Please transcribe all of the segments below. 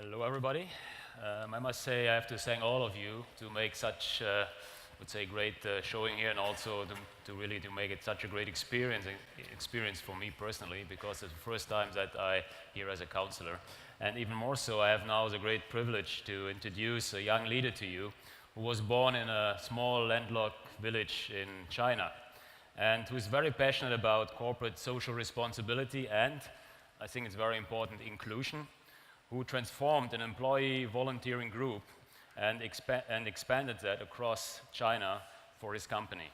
Hello, everybody. I must say I have to thank all of you to make such, would say, great showing here, and also to really make it such a great experience for me personally, because it's the first time that I here as a counselor, and even more so, I have now the great privilege to introduce a young leader to you who was born in a small landlocked village in China, and who is very passionate about corporate social responsibility and, I think it's very important, inclusion, who transformed an employee volunteering group and expanded that across China for his company,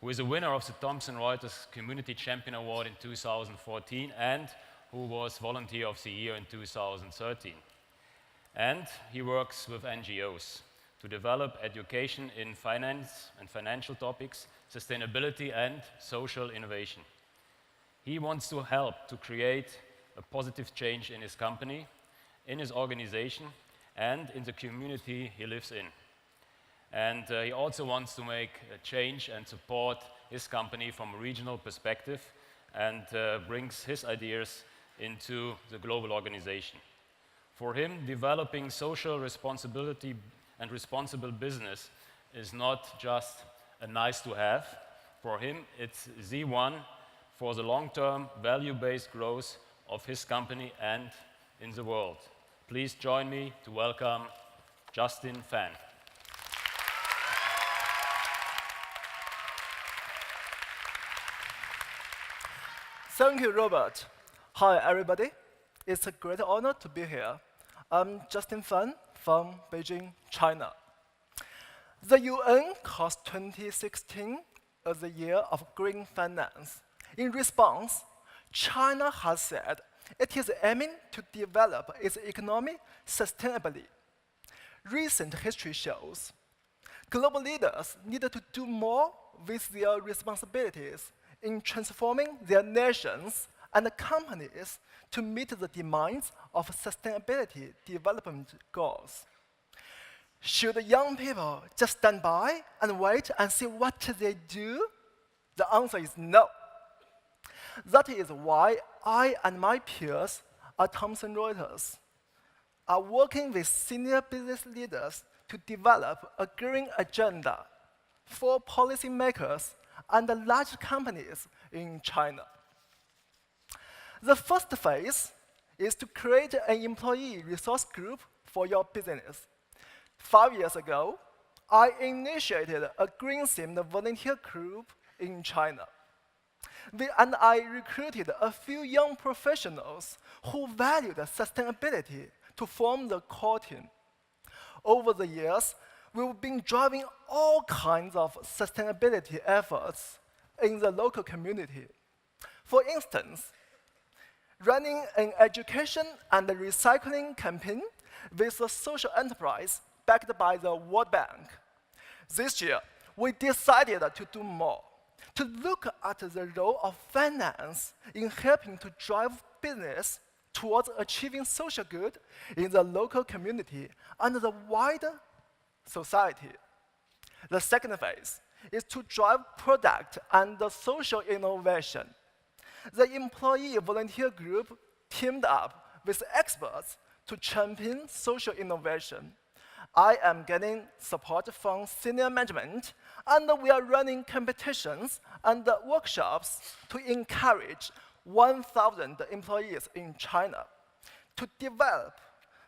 who is a winner of the Thomson Reuters Community Champion Award in 2014 and who was Volunteer of the Year in 2013. And he works with NGOs to develop education in finance and financial topics, sustainability and social innovation. He wants to help to create a positive change in his company, in his organization, and in the community he lives in. And he also wants to make a change and support his company from a regional perspective and brings his ideas into the global organization. For him, developing social responsibility and responsible business is not just a nice to have. For him, it's the one for the long-term value-based growth of his company and in the world. Please join me to welcome Justin Fan. Thank you, Robert. Hi, everybody. It's a great honor to be here. I'm Justin Fan from Beijing, China. The UN calls 2016 as the year of green finance. In response, China has said it is aiming to develop its economy sustainably. Recent history shows global leaders need to do more with their responsibilities in transforming their nations and companies to meet the demands of sustainability development goals. Should young people just stand by and wait and see what they do? The answer is no. That is why I and my peers at Thomson Reuters are working with senior business leaders to develop a green agenda for policymakers and large companies in China. The first phase is to create an employee resource group for your business. 5 years ago, I initiated a green-themed volunteer group in China. And I recruited a few young professionals who valued sustainability to form the core team. Over the years, we've been driving all kinds of sustainability efforts in the local community. For instance, running an education and recycling campaign with a social enterprise backed by the World Bank. This year, we decided to do more, to look at the role of finance in helping to drive business towards achieving social good in the local community and the wider society. The second phase is to drive product and social innovation. The employee volunteer group teamed up with experts to champion social innovation. I am getting support from senior management, and we are running competitions and workshops to encourage 1,000 employees in China to develop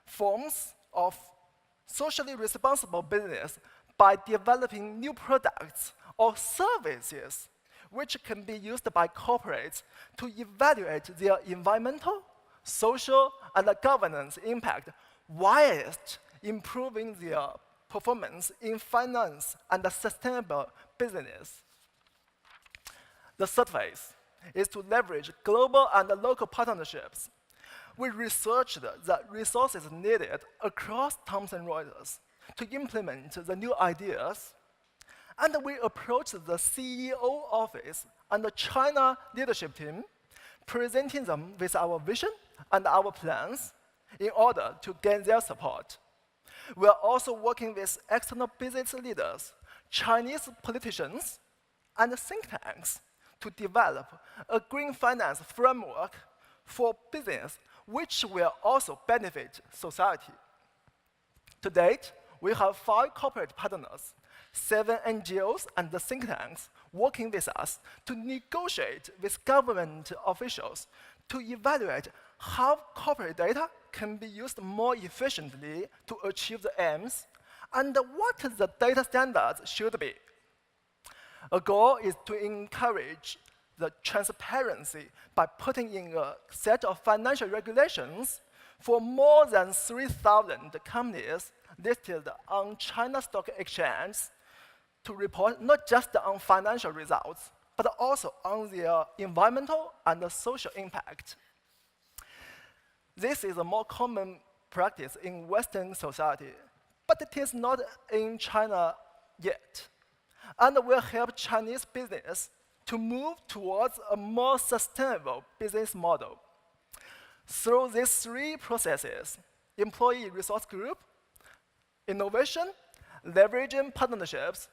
forms of socially responsible business by developing new products or services which can be used by corporates to evaluate their environmental, social, and governance impact whilst improving their performance in finance and sustainable business. The third phase is to leverage global and local partnerships. We researched the resources needed across Thomson Reuters to implement the new ideas, and we approached the CEO office and the China leadership team, presenting them with our vision and our plans in order to gain their support. We are also working with external business leaders, Chinese politicians, and think tanks to develop a green finance framework for business which will also benefit society. To date, we have 5 corporate partners, 7 NGOs and the think tanks working with us to negotiate with government officials to evaluate how corporate data can be used more efficiently to achieve the aims and what the data standards should be. A goal is to encourage the transparency by putting in a set of financial regulations for more than 3,000 companies listed on China Stock Exchange to report not just on financial results, but also on their environmental and social impact. This is a more common practice in Western society, but it is not in China yet, and will help Chinese business to move towards a more sustainable business model. Through these 3 processes, employee resource group, innovation, leveraging partnerships,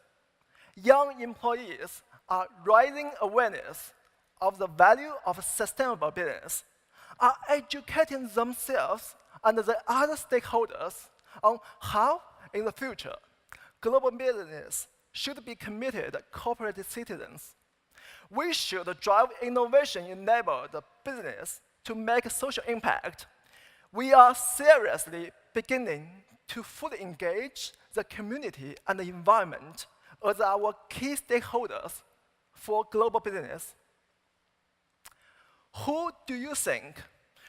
young employees are raising awareness of the value of sustainable business, are educating themselves and the other stakeholders on how, in the future, global business should be committed corporate citizens. We should drive innovation-enabled business to make social impact. We are seriously beginning to fully engage the community and the environment as our key stakeholders for global business. Who do you think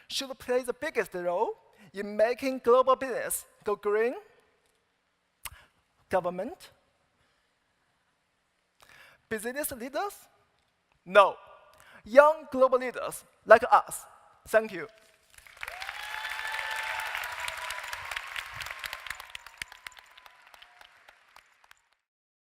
should play the biggest role in making global business go green? Government? Business leaders? No. Young global leaders like us. Thank you.